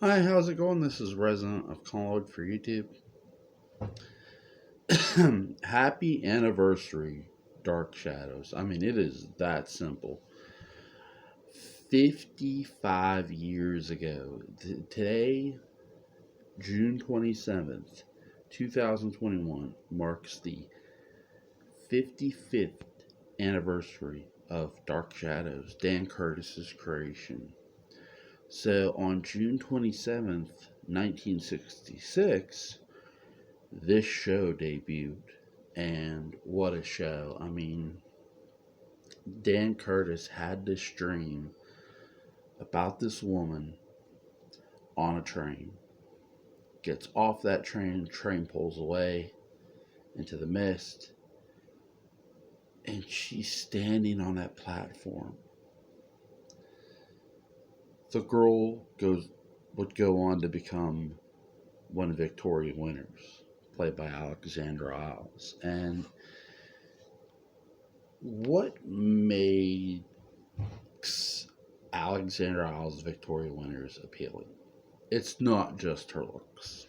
Hi, how's it going? This is Resident of College for YouTube. Happy anniversary, Dark Shadows. I mean, it is that simple. 55 years ago, today, June 27th, 2021, marks the 55th anniversary of Dark Shadows, Dan Curtis's creation. So on June 27th, 1966, this show debuted, and what a show. I mean, Dan Curtis had this dream about this woman on a train. Gets off that train pulls away into the mist, and she's standing on that platform. The girl would go on to become one of Victoria winners, played by Alexandra Isles. And what makes Alexandra Isles Victoria winners appealing? It's not just her looks.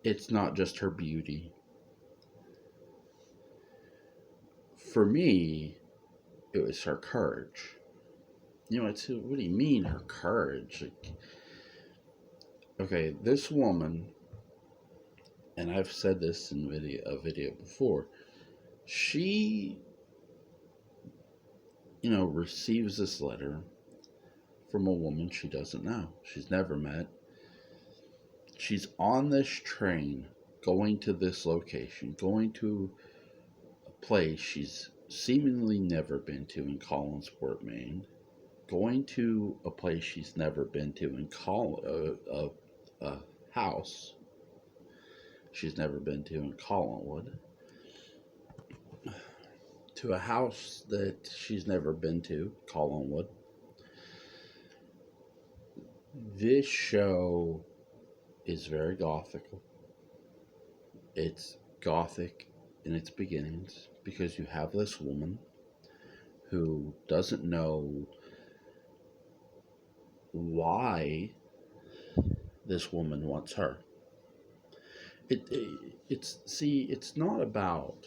It's not just her beauty. For me, it was her courage. What do you mean her courage? Like, okay, this woman, and I've said this in a video before, she, receives this letter from a woman she doesn't know. She's never met. She's on this train going to this location, going to a place she's seemingly never been to in Collinsport, Maine, going to a place she's never been to in a house she's never been to in Collinwood, to a house that she's never been to, Collinwood. This show is very gothical. It's gothic in its beginnings because you have this woman who doesn't know why this woman wants her. It's not about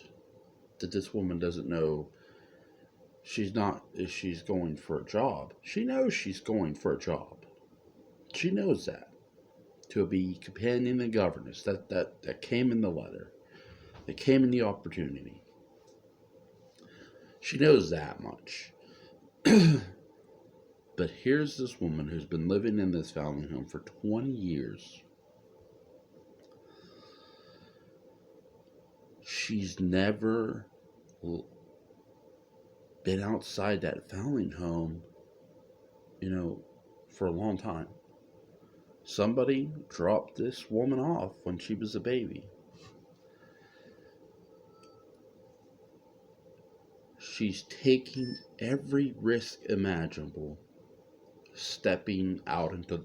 that this woman doesn't know she's going for a job. She knows she's going for a job. She knows that. To be companion and governess. That came in the letter. That came in the opportunity. She knows that much. But here's this woman who's been living in this family home for 20 years. She's never been outside that family home, for a long time. Somebody dropped this woman off when she was a baby. She's taking every risk imaginable,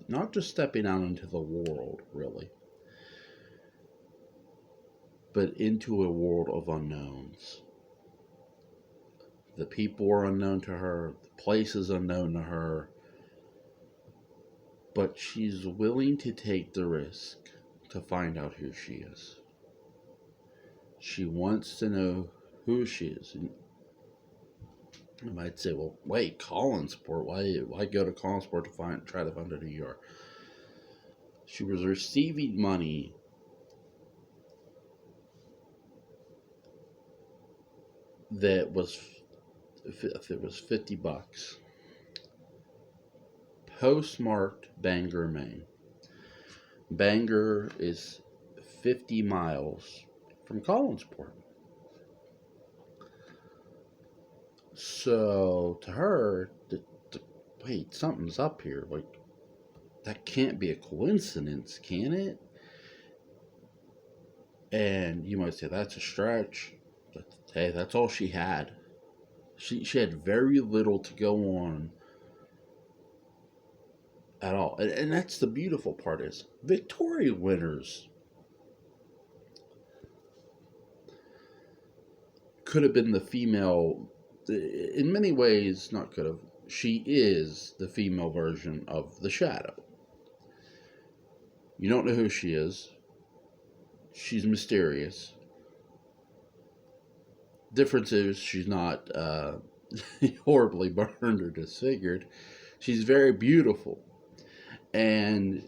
not just stepping out into the world, really, but into a world of unknowns. The people are unknown to her, the place is unknown to her, but she's willing to take the risk to find out who she is. She wants to know who she is. And I might say, well, wait, Collinsport? Why go to Collinsport to try to find out who you are? She was receiving money that was, if it was $50, postmarked Bangor, Maine. Bangor is 50 miles from Collinsport. So to her, wait, something's up here. Like, that can't be a coincidence, can it? And you might say that's a stretch. But hey, that's all she had. She had very little to go on at all. And that's the beautiful part is Victoria winners could have been the female, in many ways, not could have. She is the female version of the Shadow. You don't know who she is. She's mysterious. Difference is she's not horribly burned or disfigured. She's very beautiful, and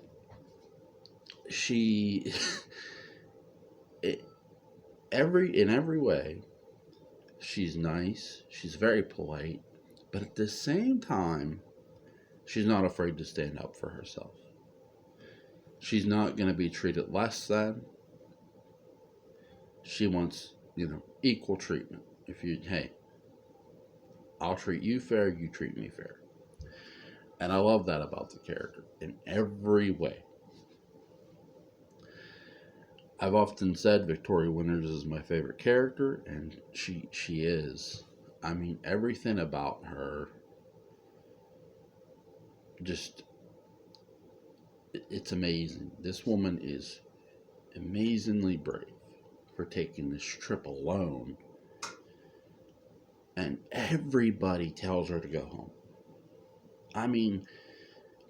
she in every way she's nice. She's very polite, but at the same time, she's not afraid to stand up for herself. She's not going to be treated less than. She wants, equal treatment. Hey, I'll treat you fair, you treat me fair. And I love that about the character in every way. I've often said Victoria Winters is my favorite character, and she is. I mean, everything about her just, it's amazing. This woman is amazingly brave for taking this trip alone, and everybody tells her to go home. I mean,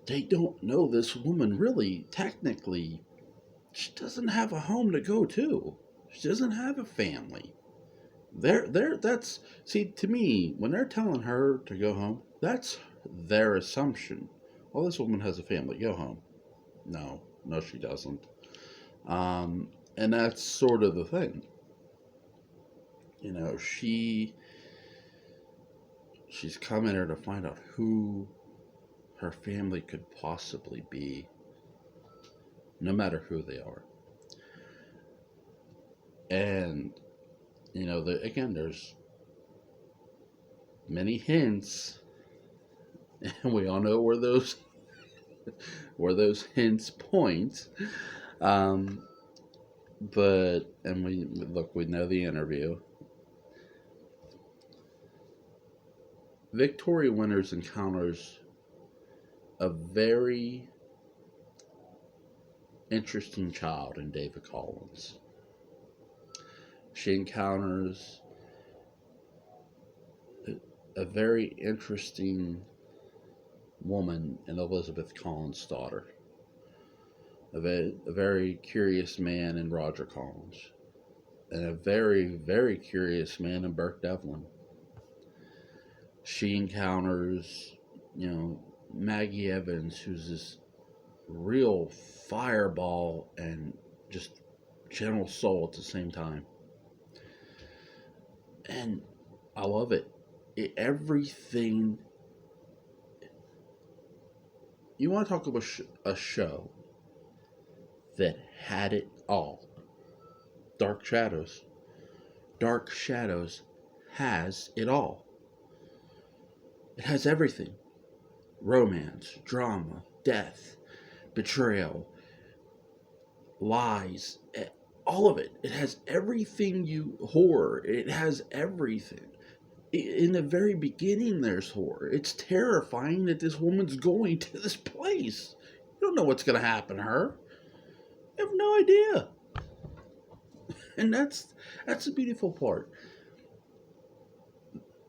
they don't know this woman really, technically. She doesn't have a home to go to. She doesn't have a family. That's, see, to me, when they're telling her to go home, that's their assumption. Well, this woman has a family, go home. No, she doesn't. And that's sort of the thing. She's coming here to find out who her family could possibly be, no matter who they are. And, again, there's many hints, and we all know where those hints point. But, and we know the interview. Victoria Winters encounters a very interesting child in David Collins. She encounters a very interesting woman in Elizabeth Collins' daughter. A very curious man in Roger Collins. And a very, very curious man in Burke Devlin. She encounters, Maggie Evans, who's this real fireball and just gentle soul at the same time. And I love it. Everything. You want to talk about a show that had it all. Dark Shadows. Dark Shadows has it all. It has everything. Romance, drama, death, betrayal, lies, all of it. It has everything horror. It has everything. In the very beginning, there's horror. It's terrifying that this woman's going to this place. You don't know what's going to happen to her. You have no idea. And that's the beautiful part.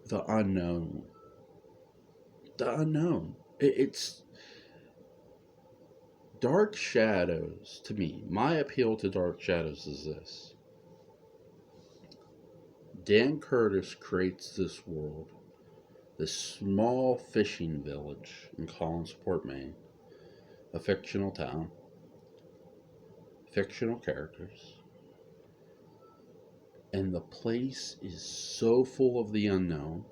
The unknown. The unknown. It's Dark Shadows, to me. My appeal to Dark Shadows is this. Dan Curtis creates this world, this small fishing village in Collinsport, Maine, a fictional town, fictional characters, and the place is so full of the unknown.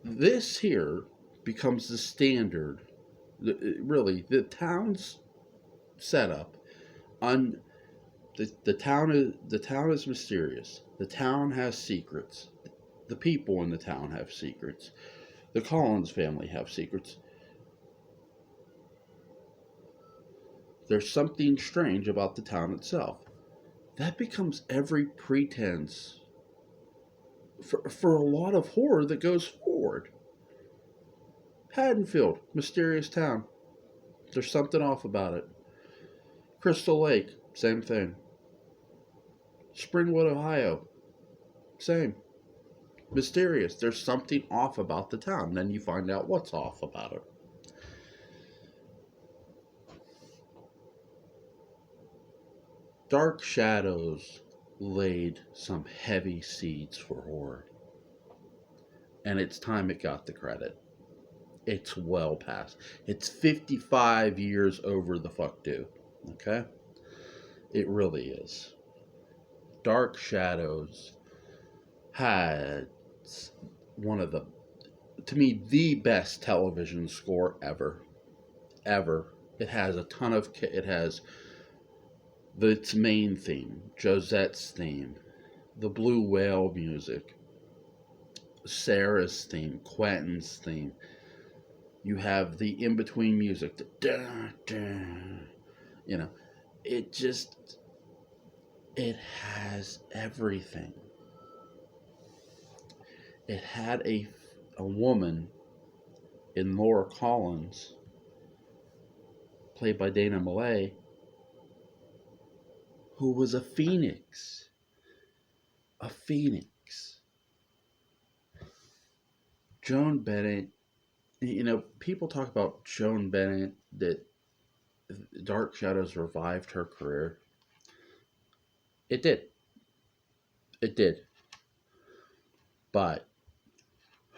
This here becomes the standard. Really, the town's setup on. The town is mysterious. The town has secrets. The people in the town have secrets. The Collins family have secrets. There's something strange about the town itself. That becomes every pretense for a lot of horror that goes forward. Haddonfield, mysterious town. There's something off about it. Crystal Lake, same thing. Springwood, Ohio, same. Mysterious. There's something off about the town. Then you find out what's off about it. Dark Shadows laid some heavy seeds for horror, and it's time it got the credit. It's well past. It's 55 years over the fuck due. Okay? It really is. Dark Shadows had one of the, to me, the best television score ever. Ever. It has a ton of, it has its main theme, Josette's theme, the Blue Whale music, Sarah's theme, Quentin's theme. You have the in between music, the da, da, you know, it just, it has everything. It had a woman in Laura Collins, played by Dana Malay, who was a phoenix. A phoenix. Joan Bennett, people talk about Joan Bennett, that Dark Shadows revived her career. It did. It did. But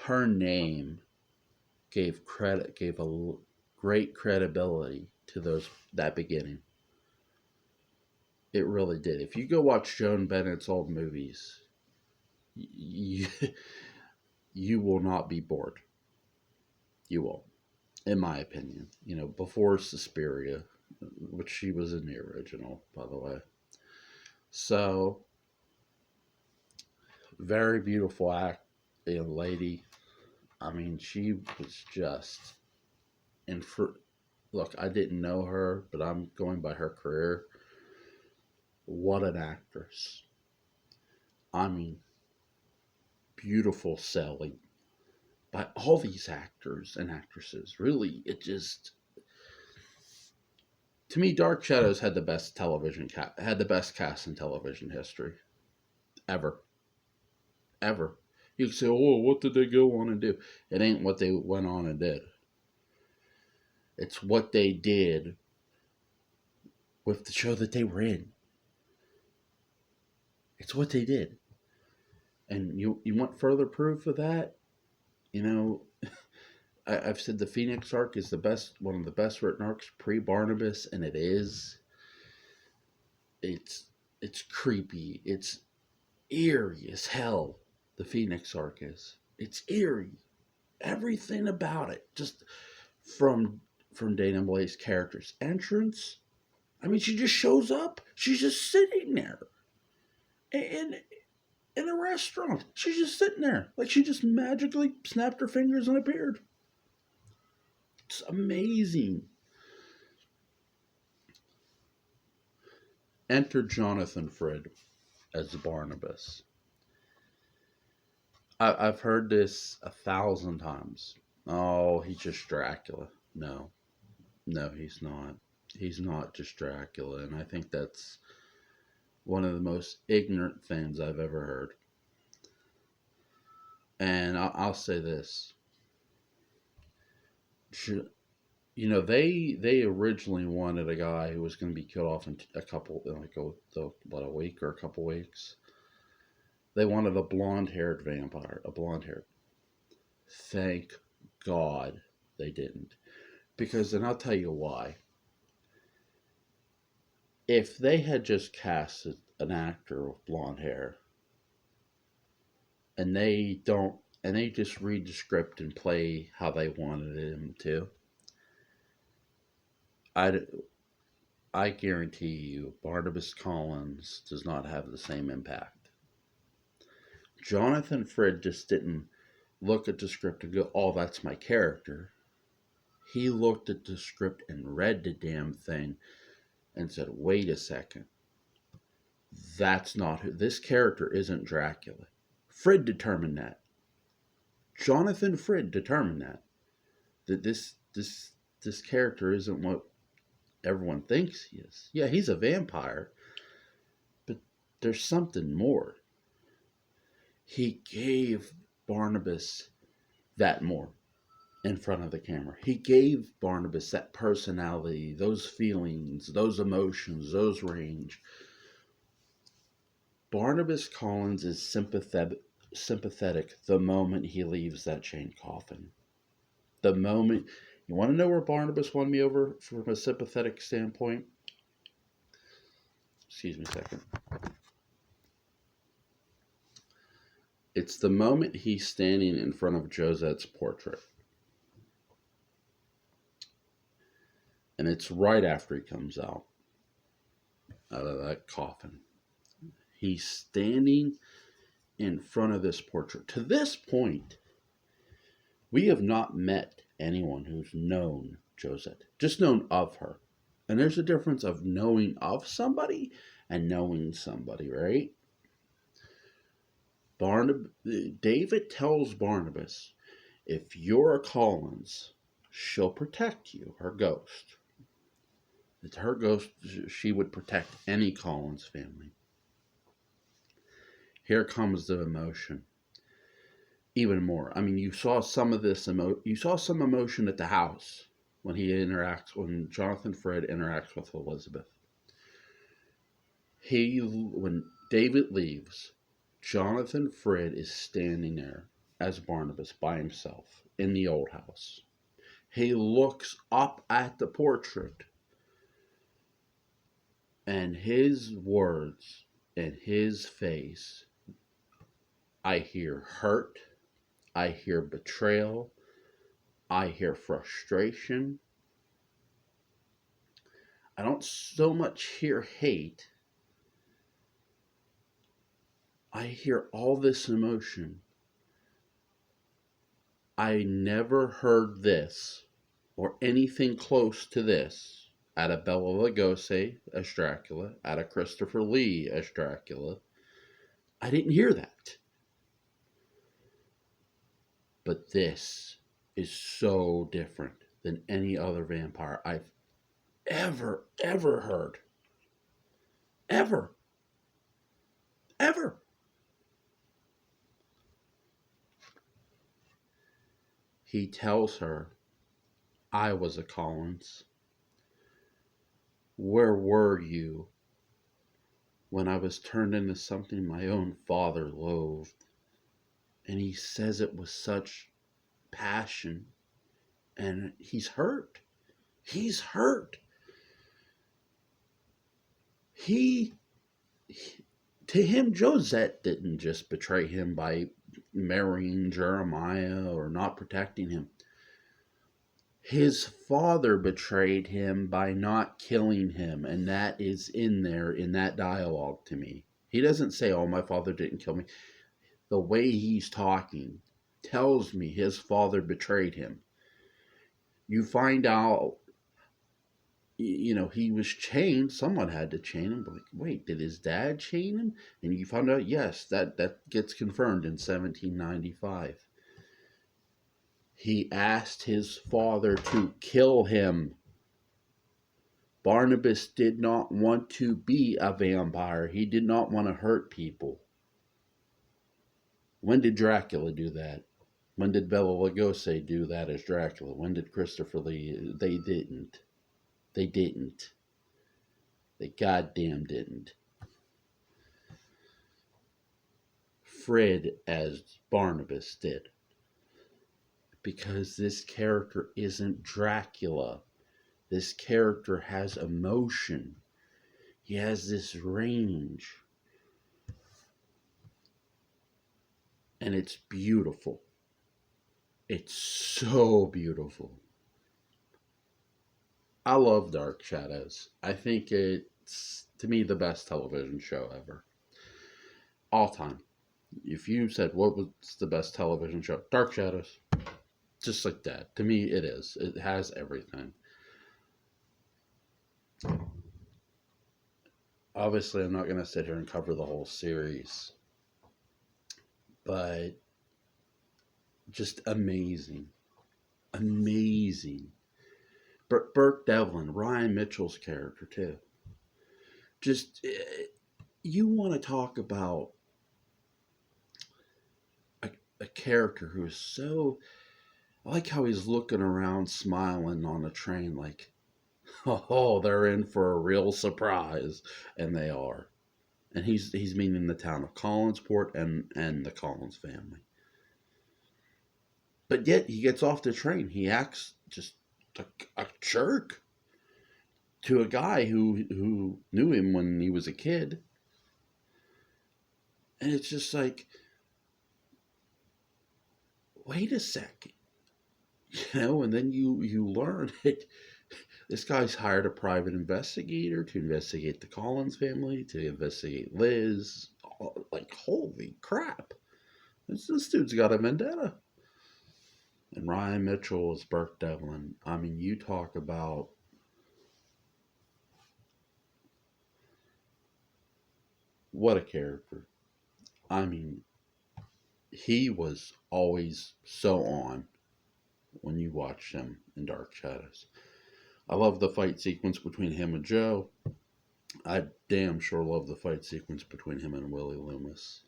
her name gave a great credibility to that beginning. It really did. If you go watch Joan Bennett's old movies, you will not be bored. You will, in my opinion. Before Suspiria, which she was in the original, by the way. So, very beautiful lady. I mean, she was just, look, I didn't know her, but I'm going by her career. What an actress. I mean, beautiful selling by all these actors and actresses. Really, it just, to me, Dark Shadows had the best cast in television history ever. You can say, oh, what did they go on and do? It ain't what they went on and did. It's what they did with the show that they were in. It's what they did. And you want further proof of that? I've said the Phoenix arc is one of the best written arcs pre-Barnabas, and it is. It's creepy. It's eerie as hell. The Phoenix arc is. It's eerie. Everything about it, just from Dana Malay's character's entrance. I mean, she just shows up. She's just sitting there in a restaurant. She's just sitting there, like she just magically snapped her fingers and appeared. It's amazing. Enter Jonathan Frid as Barnabas. I've heard this 1,000 times. Oh, he's just Dracula. No, he's not. He's not just Dracula, and I think that's one of the most ignorant things I've ever heard. And I'll say this. They originally wanted a guy who was going to be killed off in a week or a couple weeks. They wanted a blonde-haired vampire, Thank God they didn't. Because, and I'll tell you why. If they had just casted an actor with blonde hair, and they just read the script and play how they wanted him to, I guarantee you Barnabas Collins does not have the same impact. Jonathan Frid just didn't look at the script and go, oh, that's my character. He looked at the script and read the damn thing and said, wait a second. That's not who, this character isn't Dracula. Frid determined that. Jonathan Frid determined that this character isn't what everyone thinks he is. Yeah, he's a vampire, but there's something more. He gave Barnabas that more in front of the camera. He gave Barnabas that personality, those feelings, those emotions, those range. Barnabas Collins is sympathetic the moment he leaves that chain coffin. The moment, you want to know where Barnabas won me over from a sympathetic standpoint? Excuse me a second. It's the moment he's standing in front of Josette's portrait. And it's right after he comes out of that coffin. He's standing in front of this portrait. To this point, we have not met anyone who's known Josette, just known of her. And there's a difference of knowing of somebody and knowing somebody, right? David tells Barnabas, if you're a Collins, she'll protect you, her ghost. It's her ghost, she would protect any Collins family. Here comes the emotion. Even more. I mean, you saw some of this you saw some emotion at the house when when Jonathan Frid interacts with Elizabeth. When David leaves, Jonathan Frid is standing there as Barnabas by himself in the old house. He looks up at the portrait, and his words and his face, I hear hurt, I hear betrayal, I hear frustration. I don't so much hear hate. I hear all this emotion. I never heard this or anything close to this out of Bela Lugosi as Dracula, out of Christopher Lee as Dracula. I didn't hear that. But this is so different than any other vampire I've ever heard. Ever. He tells her, I was a Collins. Where were you when I was turned into something my own father loathed? And he says it with such passion. And he's hurt. He's hurt. To him, Josette didn't just betray him by marrying Jeremiah or not protecting him. His father betrayed him by not killing him, and that is in there in that dialogue to me. He doesn't say, oh, my father didn't kill me. The way he's talking tells me his father betrayed him. You find out, he was chained. Someone had to chain him. But wait, did his dad chain him? And you found out, yes, that gets confirmed in 1795. He asked his father to kill him. Barnabas did not want to be a vampire. He did not want to hurt people. When did Dracula do that? When did Bela Lugosi do that as Dracula? When did Christopher Lee? They didn't. They didn't. They goddamn didn't. Frid as Barnabas did. Because this character isn't Dracula. This character has emotion. He has this range. And it's beautiful. It's so beautiful. I love Dark Shadows. I think it's, to me, the best television show ever. All time. If you said, what was the best television show? Dark Shadows. Just like that. To me, it is. It has everything. Obviously, I'm not going to sit here and cover the whole series. But just amazing. Amazing. Burke Devlin, Ryan Mitchell's character, too. Just, you want to talk about a character who is so... I like how he's looking around, smiling on a train like, oh, they're in for a real surprise. And they are. And he's meaning the town of Collinsport and the Collins family. But yet he gets off the train. He acts just like a jerk to a guy who knew him when he was a kid. And it's just like, wait a second. And then you learn that this guy's hired a private investigator to investigate the Collins family, to investigate Liz. Like, holy crap. This dude's got a vendetta. And Ryan Mitchell is Burke Devlin. I mean, you talk about what a character. I mean, he was always so on when you watched him in Dark Shadows. I love the fight sequence between him and Joe. I damn sure love the fight sequence between him and Willie Loomis.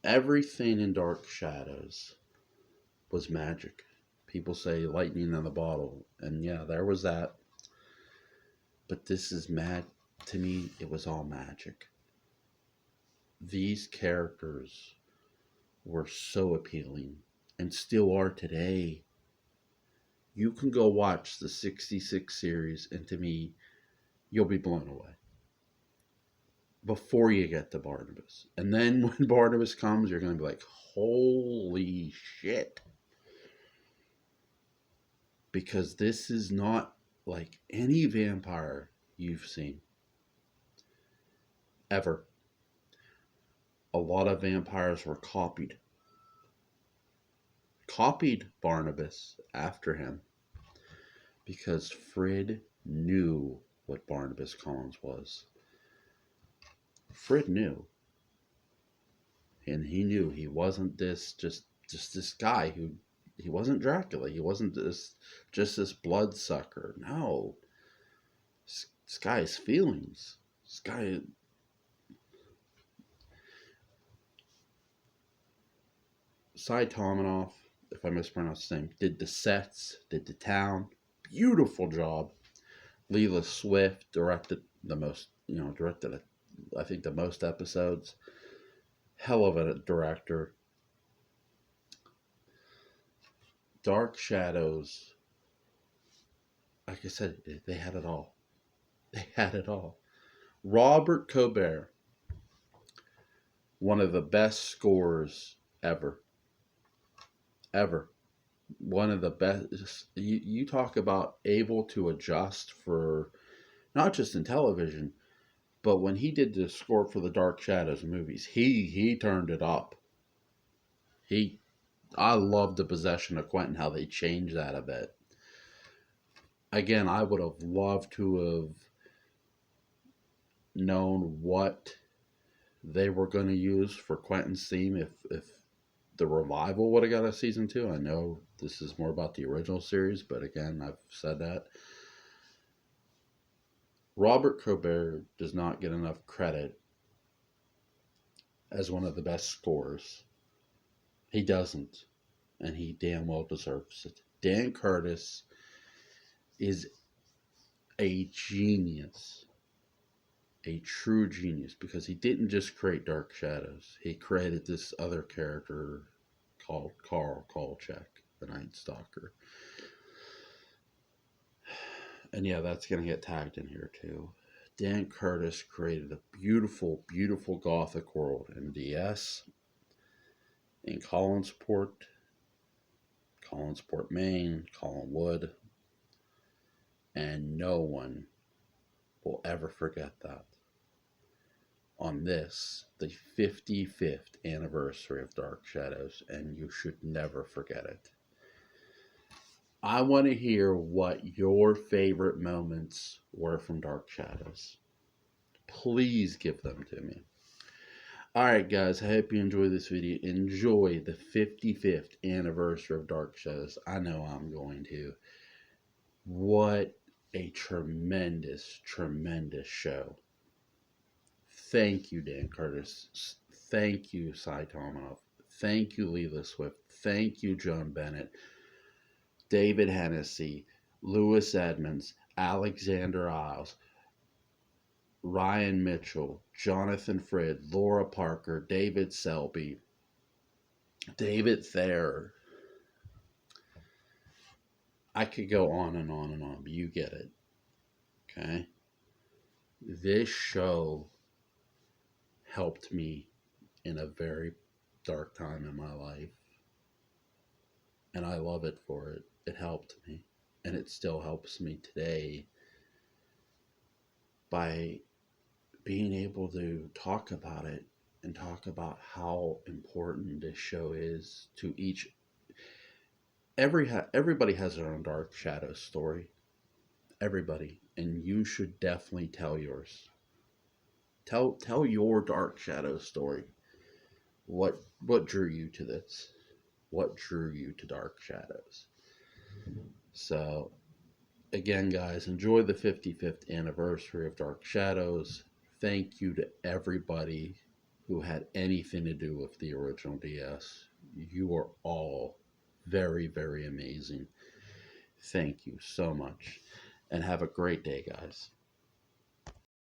Everything in Dark Shadows was magic. People say lightning in the bottle, and yeah, there was that. But this is mad. To me, it was all magic. These characters were so appealing and still are today. You can go watch the 66 series, and to me, you'll be blown away before you get to Barnabas. And then when Barnabas comes, you're going to be like, holy shit. Because this is not like any vampire you've seen ever. A lot of vampires were copied Barnabas after him because Frid knew what Barnabas Collins was. Frid knew. And he knew he wasn't just this guy who, he wasn't Dracula. He wasn't just this bloodsucker. No. This guy has feelings. This guy. Cy Tomanoff, if I mispronounce his name, did the sets, did the town. Beautiful job. Leela Swift directed the most, I think the most episodes. Hell of a director. Dark Shadows, like I said, they had it all. They had it all. Robert Colbert, one of the best scorers ever. Ever. One of the best. You talk about able to adjust for not just in television, but when he did the score for the Dark Shadows movies, he turned it up. I love the Possession of Quentin, how they changed that a bit. Again, I would have loved to have known what they were going to use for Quentin's theme if the revival would have got a season 2. I know this is more about the original series, but again, I've said that. Robert Colbert does not get enough credit as one of the best scorers. He doesn't, and he damn well deserves it. Dan Curtis is a genius, a true genius, because he didn't just create Dark Shadows. He created this other character called Carl Kolchak, the Night Stalker. And yeah, that's going to get tagged in here too. Dan Curtis created a beautiful, beautiful gothic world in DS, in Collinsport, Maine, Collinwood, and no one will ever forget that. On this, the 55th anniversary of Dark Shadows, and you should never forget it. I want to hear what your favorite moments were from Dark Shadows. Please give them to me. Alright guys, I hope you enjoyed this video. Enjoy the 55th anniversary of Dark Shadows. I know I'm going to. What a tremendous, tremendous show. Thank you, Dan Curtis. Thank you, Cy Tomanoff. Thank you, Leela Swift. Thank you, Joan Bennett. David Hennessy, Louis Edmonds, Alexander Isles, Ryan Mitchell, Jonathan Frid, Laura Parker, David Selby, David Thayer. I could go on and on and on, but you get it. Okay? This show helped me in a very dark time in my life. And I love it for it. It helped me. And it still helps me today by being able to talk about it and talk about how important this show is to each. Everybody has their own dark shadow story. Everybody, and you should definitely tell yours. Tell your dark shadow story. What drew you to this? What drew you to Dark Shadows? So again, guys, enjoy the 55th anniversary of Dark Shadows. Thank you to everybody who had anything to do with the original DS. You are all very, very amazing. Thank you so much. And have a great day, guys.